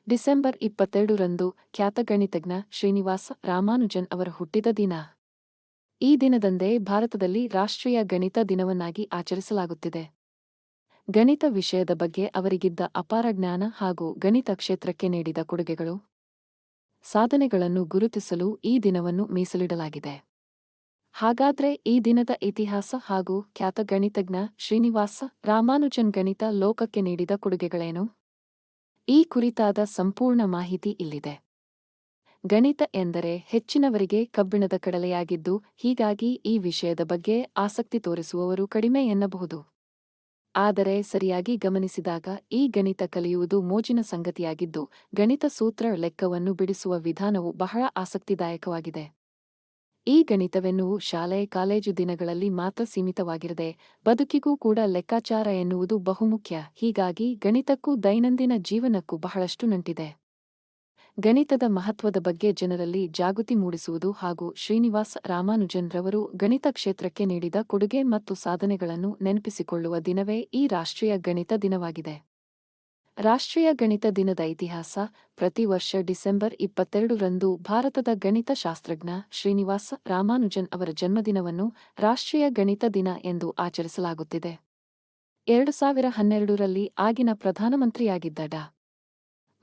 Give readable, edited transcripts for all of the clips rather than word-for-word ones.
December 22ರಂದು ಖ್ಯಾತ ಗಣಿತಜ್ಞ ಶ್ರೀನಿವಾಸ ರಾಮಾನುಜನ್ ಅವರ ಹುಟ್ಟಿದ ದಿನ. ಈ ದಿನದಂದೇ ಭಾರತದಲ್ಲಿ ರಾಷ್ಟ್ರೀಯ ಗಣಿತ ದಿನವನ್ನಾಗಿ ಆಚರಿಸಲಾಗುತ್ತಿದೆ. ಗಣಿತ ವಿಷಯದ ಬಗ್ಗೆ ಅವರಿಗಿದ್ದ ಅಪಾರ ಜ್ಞಾನ ಹಾಗೂ ಗಣಿತ ಕ್ಷೇತ್ರಕ್ಕೆ ನೀಡಿದ ಕೊಡುಗೆಗಳು, ಸಾಧನೆಗಳನ್ನು ಗುರುತಿಸಲು ಈ ದಿನವನ್ನು ಮೀಸಲಿಡಲಾಗಿದೆ. ಹಾಗಾದ್ರೆ ಈ ದಿನದ ಇತಿಹಾಸ ಹಾಗೂ ಖ್ಯಾತ ಗಣಿತಜ್ಞ ಶ್ರೀನಿವಾಸ ರಾಮಾನುಜನ್ ಗಣಿತ ಲೋಕಕ್ಕೆ ನೀಡಿದ ಕೊಡುಗೆಗಳೇನು? ಈ ಕುರಿತಾದ ಸಂಪೂರ್ಣ ಮಾಹಿತಿ ಇಲ್ಲಿದೆ. ಗಣಿತ ಎಂದರೆ ಹೆಚ್ಚಿನವರಿಗೆ ಕಬ್ಬಿಣದ ಕಡಲೆಯಾಗಿದ್ದು, ಹೀಗಾಗಿ ಈ ವಿಷಯದ ಬಗ್ಗೆ ಆಸಕ್ತಿ ತೋರಿಸುವವರು ಕಡಿಮೆ ಎನ್ನಬಹುದು. ಆದರೆ ಸರಿಯಾಗಿ ಗಮನಿಸಿದಾಗ ಈ ಗಣಿತ ಕಲಿಯುವುದು ಮೋಜಿನ ಸಂಗತಿಯಾಗಿದ್ದು, ಗಣಿತ ಸೂತ್ರ ಲೆಕ್ಕವನ್ನು ಬಿಡಿಸುವ ವಿಧಾನವು ಬಹಳ ಆಸಕ್ತಿದಾಯಕವಾಗಿದೆ. ಈ ಗಣಿತವೆನ್ನುವು ಶಾಲೆ ಕಾಲೇಜು ದಿನಗಳಲ್ಲಿ ಮಾತ್ರ ಸೀಮಿತವಾಗಿರದೆ ಬದುಕಿಗೂ ಕೂಡ ಲೆಕ್ಕಾಚಾರ ಎನ್ನುವುದು ಬಹುಮುಖ್ಯ. ಹೀಗಾಗಿ ಗಣಿತಕ್ಕೂ ದೈನಂದಿನ ಜೀವನಕ್ಕೂ ಬಹಳಷ್ಟು ನಂಟಿದೆ. ಗಣಿತದ ಮಹತ್ವದ ಬಗ್ಗೆ ಜನರಲ್ಲಿ ಜಾಗೃತಿ ಮೂಡಿಸುವುದು ಹಾಗೂ ಶ್ರೀನಿವಾಸ ರಾಮಾನುಜನ್ ರವರು ಗಣಿತ ಕ್ಷೇತ್ರಕ್ಕೆ ನೀಡಿದ ಕೊಡುಗೆ ಮತ್ತು ಸಾಧನೆಗಳನ್ನು ನೆನಪಿಸಿಕೊಳ್ಳುವ ದಿನವೇ ಈ ರಾಷ್ಟ್ರೀಯ ಗಣಿತ ದಿನವಾಗಿದೆ. ರಾಷ್ಟ್ರೀಯ ಗಣಿತ ದಿನದ ಇತಿಹಾಸ. ಪ್ರತಿ ವರ್ಷ ಡಿಸೆಂಬರ್ 22ರಂದು ಭಾರತದ ಗಣಿತ ಶಾಸ್ತ್ರಜ್ಞ ಶ್ರೀನಿವಾಸ ರಾಮಾನುಜನ್ ಅವರ ಜನ್ಮದಿನವನ್ನು ರಾಷ್ಟ್ರೀಯ ಗಣಿತ ದಿನ ಎಂದು ಆಚರಿಸಲಾಗುತ್ತಿದೆ. 2012ರಲ್ಲಿ ಆಗಿನ ಪ್ರಧಾನಮಂತ್ರಿಯಾಗಿದ್ದ ಡಾ.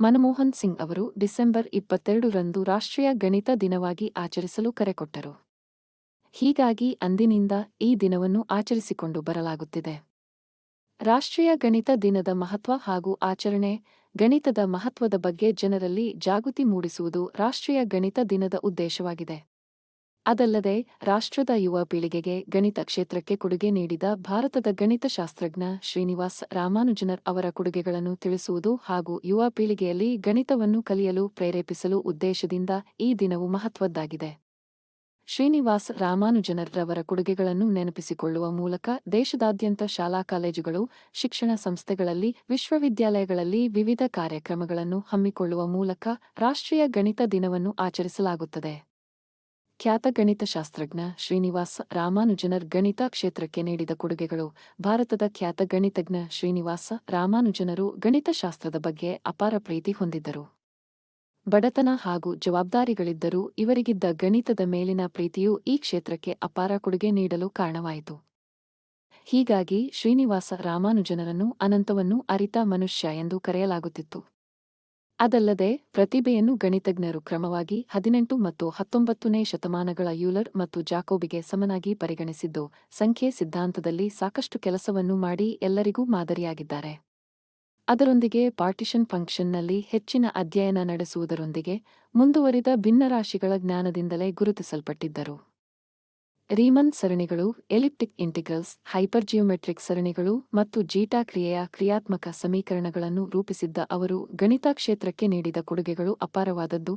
ಮನಮೋಹನ್ ಸಿಂಗ್ ಅವರು ಡಿಸೆಂಬರ್ 22ರಂದು ರಾಷ್ಟ್ರೀಯ ಗಣಿತ ದಿನವಾಗಿ ಆಚರಿಸಲು ಕರೆಕೊಟ್ಟರು. ಹೀಗಾಗಿ ಅಂದಿನಿಂದ ಈ ದಿನವನ್ನು ಆಚರಿಸಿಕೊಂಡು ಬರಲಾಗುತ್ತಿದೆ. ರಾಷ್ಟ್ರೀಯ ಗಣಿತ ದಿನದ ಮಹತ್ವ ಹಾಗೂ ಆಚರಣೆ. ಗಣಿತದ ಮಹತ್ವದ ಬಗ್ಗೆ ಜನರಲ್ಲಿ ಜಾಗೃತಿ ಮೂಡಿಸುವುದು ರಾಷ್ಟ್ರೀಯ ಗಣಿತ ದಿನದ ಉದ್ದೇಶವಾಗಿದೆ. ಅದಲ್ಲದೆ ರಾಷ್ಟ್ರದ ಯುವ ಪೀಳಿಗೆಗೆ ಗಣಿತ ಕ್ಷೇತ್ರಕ್ಕೆ ಕೊಡುಗೆ ನೀಡಿದ ಭಾರತದ ಗಣಿತಶಾಸ್ತ್ರಜ್ಞ ಶ್ರೀನಿವಾಸ ರಾಮಾನುಜನ್ ಅವರ ಕೊಡುಗೆಗಳನ್ನು ತಿಳಿಸುವುದು ಹಾಗೂ ಯುವ ಪೀಳಿಗೆಯಲ್ಲಿ ಗಣಿತವನ್ನು ಕಲಿಯಲು ಪ್ರೇರೇಪಿಸಲು ಉದ್ದೇಶದಿಂದ ಈ ದಿನವು ಮಹತ್ವದ್ದಾಗಿದೆ. ಶ್ರೀನಿವಾಸ ರಾಮಾನುಜನ್ ರವರ ಕೊಡುಗೆಗಳನ್ನು ನೆನಪಿಸಿಕೊಳ್ಳುವ ಮೂಲಕ ದೇಶದಾದ್ಯಂತ ಶಾಲಾ ಕಾಲೇಜುಗಳು, ಶಿಕ್ಷಣ ಸಂಸ್ಥೆಗಳಲ್ಲಿ, ವಿಶ್ವವಿದ್ಯಾಲಯಗಳಲ್ಲಿ ವಿವಿಧ ಕಾರ್ಯಕ್ರಮಗಳನ್ನು ಹಮ್ಮಿಕೊಳ್ಳುವ ಮೂಲಕ ರಾಷ್ಟ್ರೀಯ ಗಣಿತ ದಿನವನ್ನು ಆಚರಿಸಲಾಗುತ್ತದೆ. ಖ್ಯಾತ ಗಣಿತಶಾಸ್ತ್ರಜ್ಞ ಶ್ರೀನಿವಾಸ ರಾಮಾನುಜನ್ ಗಣಿತ ಕ್ಷೇತ್ರಕ್ಕೆ ನೀಡಿದ ಕೊಡುಗೆಗಳು. ಭಾರತದ ಖ್ಯಾತ ಗಣಿತಜ್ಞ ಶ್ರೀನಿವಾಸ ರಾಮಾನುಜನರು ಗಣಿತಶಾಸ್ತ್ರದ ಬಗ್ಗೆ ಅಪಾರ ಪ್ರೀತಿ ಹೊಂದಿದ್ದರು. ಬಡತನ ಹಾಗೂ ಜವಾಬ್ದಾರಿಗಳಿದ್ದರೂ ಇವರಿಗಿದ್ದ ಗಣಿತದ ಮೇಲಿನ ಪ್ರೀತಿಯು ಈ ಕ್ಷೇತ್ರಕ್ಕೆ ಅಪಾರ ಕೊಡುಗೆ ನೀಡಲು ಕಾರಣವಾಯಿತು. ಹೀಗಾಗಿ ಶ್ರೀನಿವಾಸ ರಾಮಾನುಜನರನ್ನು ಅನಂತವನ್ನು ಅರಿತ ಮನುಷ್ಯ ಎಂದು ಕರೆಯಲಾಗುತ್ತಿತ್ತು. ಅದಲ್ಲದೆ ಪ್ರತಿಭೆಯನ್ನು ಗಣಿತಜ್ಞರು ಕ್ರಮವಾಗಿ 18 ಮತ್ತು 19ನೇ ಶತಮಾನಗಳ ಯೂಲರ್ ಮತ್ತು ಜಾಕೋಬಿಗೆ ಸಮನಾಗಿ ಪರಿಗಣಿಸಿದ್ದು, ಸಂಖ್ಯೆ ಸಿದ್ಧಾಂತದಲ್ಲಿ ಸಾಕಷ್ಟು ಕೆಲಸವನ್ನು ಮಾಡಿ ಎಲ್ಲರಿಗೂ ಮಾದರಿಯಾಗಿದ್ದಾರೆ. ಅದರೊಂದಿಗೆ ಪಾರ್ಟಿಷನ್ ಫಂಕ್ಷನ್ನಲ್ಲಿ ಹೆಚ್ಚಿನ ಅಧ್ಯಯನ ನಡೆಸುವುದರೊಂದಿಗೆ ಮುಂದುವರಿದ ಭಿನ್ನರಾಶಿಗಳ ಜ್ಞಾನದಿಂದಲೇ ಗುರುತಿಸಲ್ಪಟ್ಟಿದ್ದರು. ರೀಮನ್ ಸರಣಿಗಳು, ಎಲಿಪ್ಟಿಕ್ ಇಂಟಿಗ್ರಲ್ಸ್, ಹೈಪರ್ಜಿಯೋಮೆಟ್ರಿಕ್ ಸರಣಿಗಳು ಮತ್ತು ಜೀಟಾ ಕ್ರಿಯೆಯ ಕ್ರಿಯಾತ್ಮಕ ಸಮೀಕರಣಗಳನ್ನು ರೂಪಿಸಿದ್ದ ಅವರು ಗಣಿತ ಕ್ಷೇತ್ರಕ್ಕೆ ನೀಡಿದ ಕೊಡುಗೆಗಳು ಅಪಾರವಾದದ್ದು.